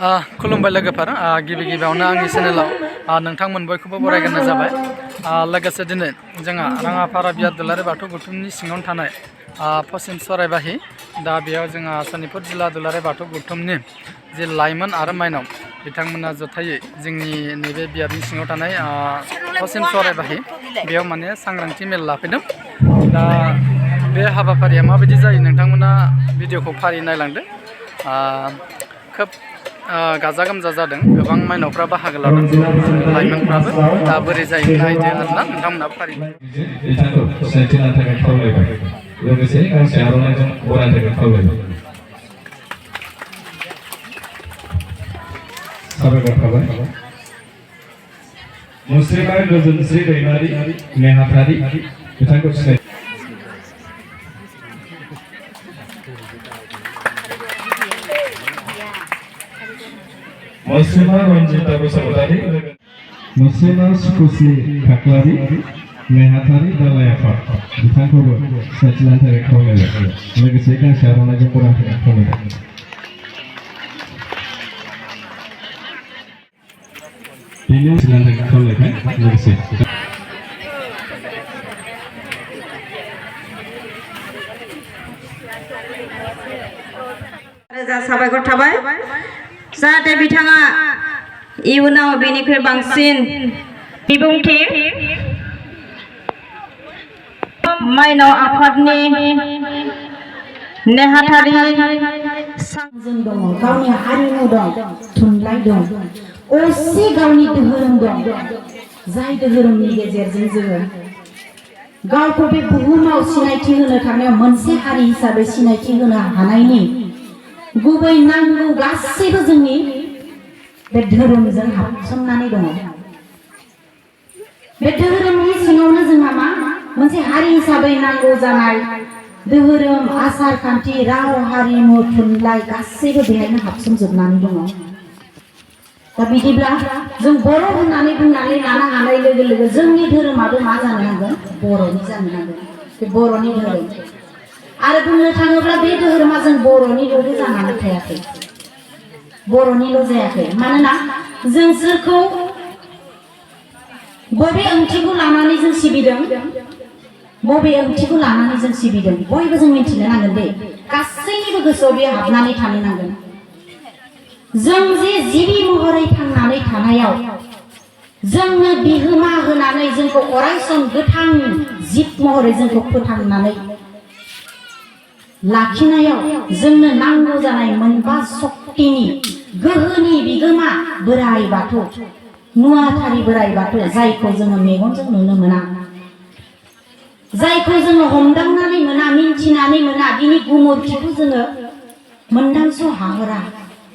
खुलुमबाय लोगोफोर गिबि गिबियावनो आंनि चेनेलाव नोंथांमोन बयखौबो बरायग्रोनाय जाबाय। लोगोसे दिनै जोंहा राङापारा बियाद दुलाराय बाथौ गौथुमनि सिङावनो थानाय पश्चिम सराइबाहि दा बेयाव जोंहा सनितपुर जिल्ला दुलाराय बाथौ गौथुमनि जे लाइमोन आरो माइनाव बिथांमोना जथायै जोंनि नैबे बियादनि सिङाव थानाय पश्चिम सराइबाहि बेयाव माने सांग्रांथि मेल लाफैदों। दा बे हाबाफारिया माबायदि जायो नोंथांमोना भिडिअखौ फारि नायलांदो। खोब गाजा गोमजा जादों, गोबां माइनावफ्रा बाहागो लादों आरो लाइमोनफ्राबो दा बोरै जायो नायदो आरोना नोंथांमोना फारि बिथांखौ सिनायथि होनो थाखाय खावलायबाय, लोगोसे गांसे आर'नाइजों बरायनो थाखाय खावलायबाय। साबायखर थाबाय। मुस्रिमा गोजोनस्रि दैमारि नेहाथारि बिथांखौ सिनायथि मुस्रिमा रन्जिता बसुमतारी, मुस्रिमा सुकुस्रि खाख्लारि नेहाथारि दालाइ आफाद बिथांखौबो सिनायथि लानो थाखाय खावलायबाय, लोगोसे गांसे आर'नाइजों बरायनो थाखाय खावलायबाय। बेनि सिगां थाखाय खावलायबाय, लोगोसे साबायखर थाबाय जाहाथे बिथाङा इयुनाव बेनिख्रुइ बांसिन बिबुंथि माइनाव आफादनि नेहाथारि जों दङ, गावनि हारिमु दं, थुनलाइ दं, असे गावनि धोरोम दं, जाय धोरोमनि गेजेरजों जोङो गावखौ बे बुहुमाव सिनायथि होनो थांनायाव मोनसे हारि हिसाबै सिनायथि होनो हानायनि गुबै नांगौ गासैबो जोंनि बे धोरोमजों हाबसोमनानै दङ। बे धोरोमनि सिङावनो जोंहा मा मोनसे हारि हिसाबै नांगौ जानाय धोरोम, आसार खान्थि, राव, हारिमु, थुनलाइ गासैबो बेहायनो हाबसोमजोबनानै दङ। दा बिदिब्ला जों बर' होननानै बुंनानै लानो हानाय लोगो लोगो जोंनि धोरोमाबो मा जानो नांगोन? बर'नि जानो नांगोन। बे बर'नि धोरोम आरो बुंनो थाङोब्ला बे धोरोमा जों बर'निल' जानानै थायाखै, बर'निल' जायाखै। मानोना जों सोरखौ बबे ओंथिखौ लानानै जों सिबिदों, बबे ओंथिखौ लानानै जों सिबिदों बयबो जों मिथिनो नांगोन दे। गासैनिबो गोसोआव बे हाबनानै थानो नांगोन। जों जे जिबि महरै थांनानै थानायाव जोंनो बिहोमा होनानै जोंखौ अरायसम गोथां जिब महरै जोंखौ फोथांनानै लाखिनायाव जोंनो नांगौ जानाय मोनबा शक्तिनि गोहोनि बिगोमा बोराइ बाथौ, नुवाथारि बोराइ बाथौ, जायखौ जोङो मेगनजों नुनो मोना, जायखौ जोङो हमदांनानै मोना, मिन्थिनानै मोना, बिनि गुमुरथिखौ जोङो मोनदांस हाहरा,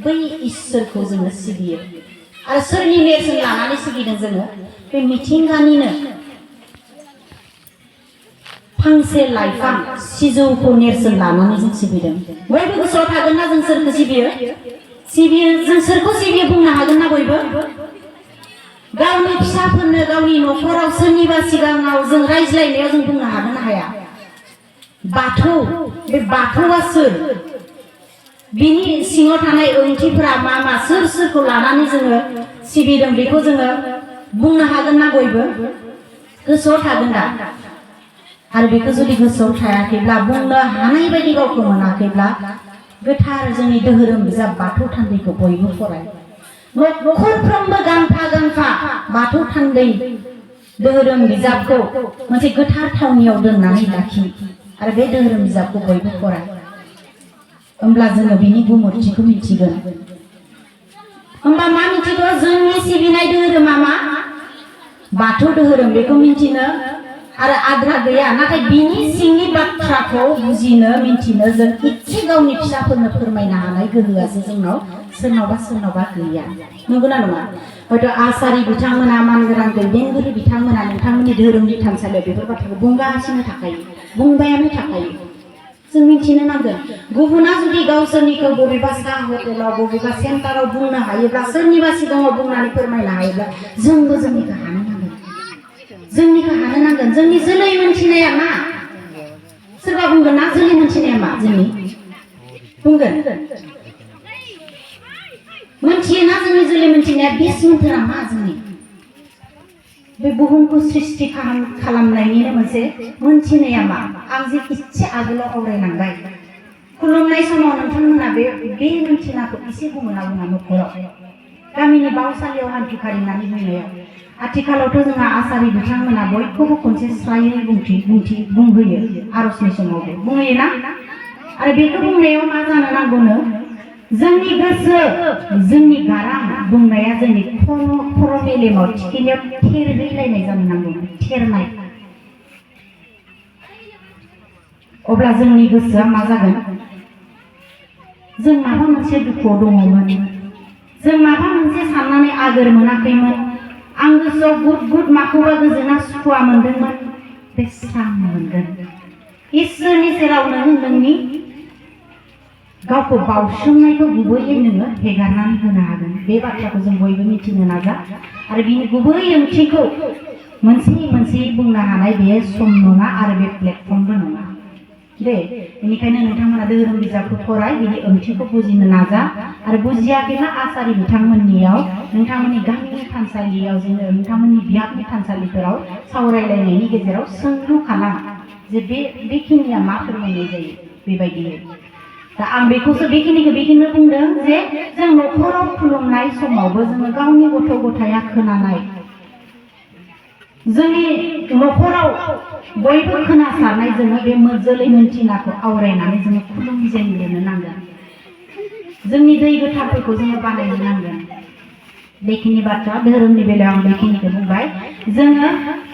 बै इसोरखौ जोङो सिबियो। आरो सोरनि नेरसोन लानानै सिबिदों जोङो? बे मिथिंगानिनो फांसे लाइफां सिजौखौ नेरसोन लानानै जों सिबिदों। बयबो गोसोआव थागोन ना जों सोरखौ सिबियो? जों सोरखौ सिबियो बुंनो हागोन ना बयबो? गावनि फिसाफोरनो, गावनि न'खराव सोरनिबा सिगाङाव जों रायज्लायनायाव जों बुंनो हागोन ना हाया? बाथौ, बे बाथौआ सोर? बिनि सिङाव थानाय ओंथिफोरा मा मा, सोर सोरखौ लानानै जोङो सिबिदों बेखौ जोङो बुंनो हागोन ना बयबो? गोसोआव थागोन दा? आरो बेखौ जुदि गोसोआव थायाखैब्ला, बुंनो हानाय बायदि गावखौ मोनाखैब्ला, गोथार जोंनि धोरोम बिजाब बाथौ थान्दैखौ बयबो फराय। न'खरफ्रोमबो गांफा गांफा बाथौ थान्दै धोरोम बिजाबखौ मोनसे गोथार थावनियाव दोननानै लाखि आरो बे धोरोम बिजाबखौ बयबो फराय। होमब्ला जोङो बिनि गुमुरथिखौ मिथिगोन। होमबा मा मिथिगौ? जोंनि सिबिनाय धोरोमा मा? बाथौ धोरोम, बेखौ मिथिनो आरो आद्रा गैया। नाथाय बिनि सिंनि बाथ्राखौ बुजिनो, मिथिनो जों इसे गावनि फिसाफोरनो फोरमायनो हानाय गोहोआसो जोंनाव सोरनावबा सोरनावबा गैया। नंगौना नङा? हयथ' आसारि बिथांमोना, मानगोनां दैदेनगिरि बिथांमोना नोंथांमोननि धोरोमनि थानसालियाव बेफोर बाथ्राखौ बुंगासिनो थाखायो, बुंबायानो थाखायो। जों मिथिनो नांगोन। गुबुना जुदि गावसोरनिखौ बबेबा साहा हटेलाव, बबेबा सेन्टाराव बुंनो हायोब्ला, सोरनिबा सिगाङाव बुंनानै फोरमायनो हायोब्ला, जोंबो जोंनिखौ हानो नांगोन। जोंनिखौ हानो नांगोन। जोंनि जोलै मोनथिनाया मा? सोरबा बुंगोन ना जोलै मोनथिनाया मा? जोंनि बुंगोन जुलि मोनथिनाया बिस मोन्थोरा मा जोंनि बे बुहुमखौ सृष्टि खालामनायनिनो मोनसे मोनथिनाया मा आं जे इसे आगोलाव आवरायलांबाय खुलुमनाय समाव नोंथांमोना बे मोनथिनाखौ एसे बुंना न'खराव गामिनि बावसालियाव हान्थु खारिनानै बुंनायाव आथिखालावथ' जोंहा आसारि बिथांमोना बयखौबो खनसे स्रायै बुंहोयो आर'जनि समावबो बुंहोयोना आरो बेखौ बुंनायाव मा जानो नांगौनो जोंनि गोसो जोंनि गारां बुंनाया जोंनि खर' मेलेमाव थिखिनियाव थेरहैलायनाय जानो नांगौ थेरनाय अब्ला जोंनि गोसोआ मा जागोन जों माबा मोनसे दुखुआव दङमोन जों माबा मोनसे साननानै आगोर मोनाखैमोन आं गोसोआव गुद माखौबा गोजोना सुखुवा मोनदोंमोन बे स्रां मोनगोन इसोरनि सेराव नोंनि गावखौ बावसोमनायखौ गुबैयै नोङो हेगारनानै होनो हागोन बे बाथ्राखौ जों बयबो मिथिनो नाजा आरो बिनि गुबै ओंथिखौ मोनसे बुंनो हानाय बे सम नङा आरो बे प्लेटफर्मबो नङा दे बेनिखायनो नोंथांमोना धोरोम बिजाबखौ फराय बिनि ओंथिखौ बुजिनो नाजा आरो बुजियाखैब्ला आसारि बिथांमोननियाव नोंथांमोननि गामिनि थानसालियाव जोङो नोंथांमोननि बियाबनि थानसालिफोराव सावरायलायनायनि गेजेराव सोंलु खालाम जे बेखिनिया मा फोरमायनाय जायो बेबायदियै दा आं बेखिनिखौ बुंदों जे जों न'खराव खुलुमनाय समावबो जोङो गावनि गथ' गथाया खोनानाय जोंनि न'खराव बयबो खोनासारनाय जोङो बे जोलै मोनथिनाखौ आवरायनानै जोङो खुलुमजेनग्रोनो नांगोन जोंनि दै गोथारफोरखौ जोङो बानायनो नांगोन बेखिनि बाथ्रा धोरोमनि बेलायाव आं बेखिनिखौ बुंबाय जोङो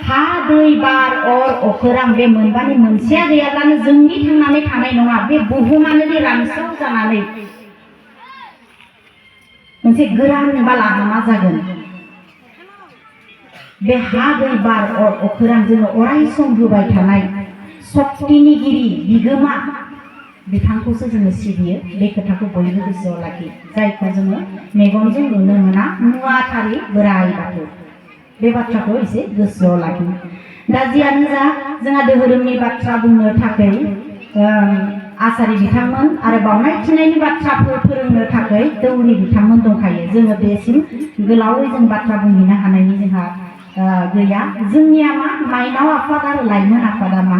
हा दै बार अर अखोरां बे मोनबानि मोनसेया गैयाब्लानो जोंनि थांनानै थानाय नङा बे बुहुमानो दि रानस्राव जानानै मोनसे गोरान बालाहामा जागोन बे हा दै बार अर अखोरां जोङो अराय सम होबाय थानाय सक्तिनि गिरि बिगोमा बिथांखौसो जोङो सिबियो बे खोथाखौ बयबो गोसोआव लाखि जायखौ जोङो मेगनजों नुनो मोना नुवाथारि बोराइ बाथौ बे बाथ्राखौ एसे गोसोआव लाखि दा जियानो जा जोंहा धोरोमनि बाथ्रा बुंनो थाखाय आसारि बिथांमोन आरो बावनाय थिनायनि बाथ्राफोर फोरोंनो थाखाय दौरि बिथांमोन दंखायो जोङो बेसिम गोलावै जों बाथ्रा बुंहैनो हानायनि जोंहा गैया जोंनिया मा माइनाव आफाद आरो लाइमोन आफादा मा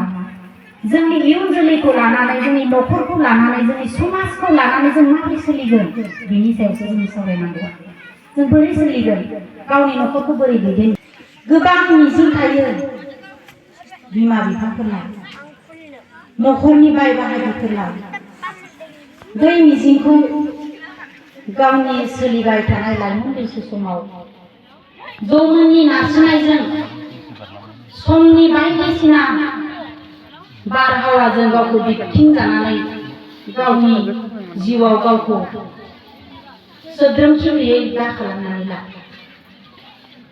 जोंनि इयुन जोलैखौ लानानै जोंनि न'खरखौ लानानै जोंनि समाजखौ लानानै जों माबोरै सोलिगोन बेनि सायावसो जों सावरायनांगौ जों बोरै सोलिगोन गावनि न'खरखौ बोरै दैदेन गोबां मिजिं थायो बिमा बिफाफोरनाव न'खरनि बाय बाहागिफोरनाव बै मिजिंखौ गावनि सोलिबाय थानाय लाइमोन बैसो समाव जौमोननि नारसिननायजों समनि बायदिसिना बारहावाजों गावखौ दिगथिं जानानै गावनि जिउआव गावखौ सोद्रोमथि गैयै दा खालामनानै ला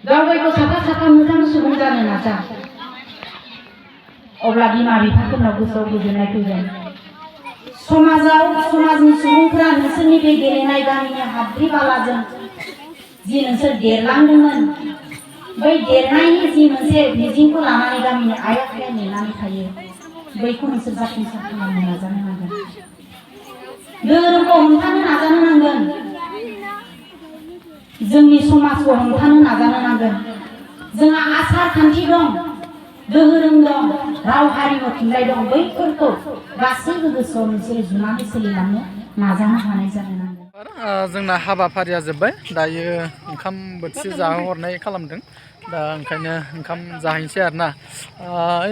गावबायखौ साफा मोजां सुबुं जानो नाजा अब्ला बिमा बिफाफोरनाव गोसोआव गोजोननाय फैगोन समाजनि सुबुंफोरा नोंसोरनि बे गेलेनाय गामिनि हाद्रि बालाजों जि नोंसोर देरलांदोंमोन बै देरनायनि जि मोनसे मिजिंखौ लानानै गामिनि आइ आफाया नेनानै थायो बैखौ नोंसोर जाफुंसार खालामनो नाजानो नांगोन धोरोमखौ हमथानो नाजानो नांगोन जोंनि समाजखौ हमथानो नाजानो नांगोन जोंहा आसार खान्थि दं धोरोम दं राव हारिमु थुनलाइ दं बैफोरखौ गासैबो गोसोआव मोनसे जुनानै सोलिलांनो नाजानो हानाय जानो नांगोन जोंना हाबाफारिया जोब्बाय दायो ओंखाम बोथिसे जाहोहरनाय खालामदों दा ओंखायनो ओंखाम जाहैनोसै आरोना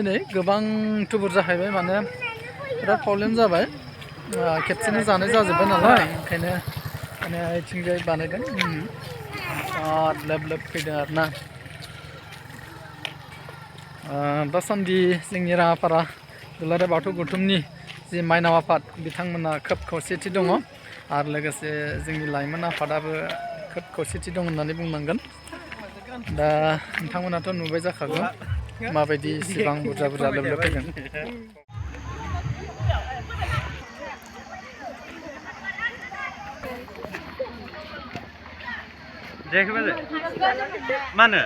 नै गोबां थुबुर जाहैबाय माने बिराद प्रब्लेम जाबाय खेबसेनो जानाय जाजोब्बाय नालाय ओंखायनो माने आथिंजाय बानायदों लोब लोब फैदों आरोना दासान्दि जोंनि राङापारा दुलाराय बाथौ गौथुमनि जि माइनाव आफाद बिथांमोना खोब खौसेथि दङ आरो लोगोसे जोंनि लाइमोन आफादाबो खोब खौसेथि दं होननानै बुंनांगोन दा नोंथांमोनाथ' नुबाय जाखागौ माबायदि इसिबां बुरजा लोब लोब फैदों जायाखै मानो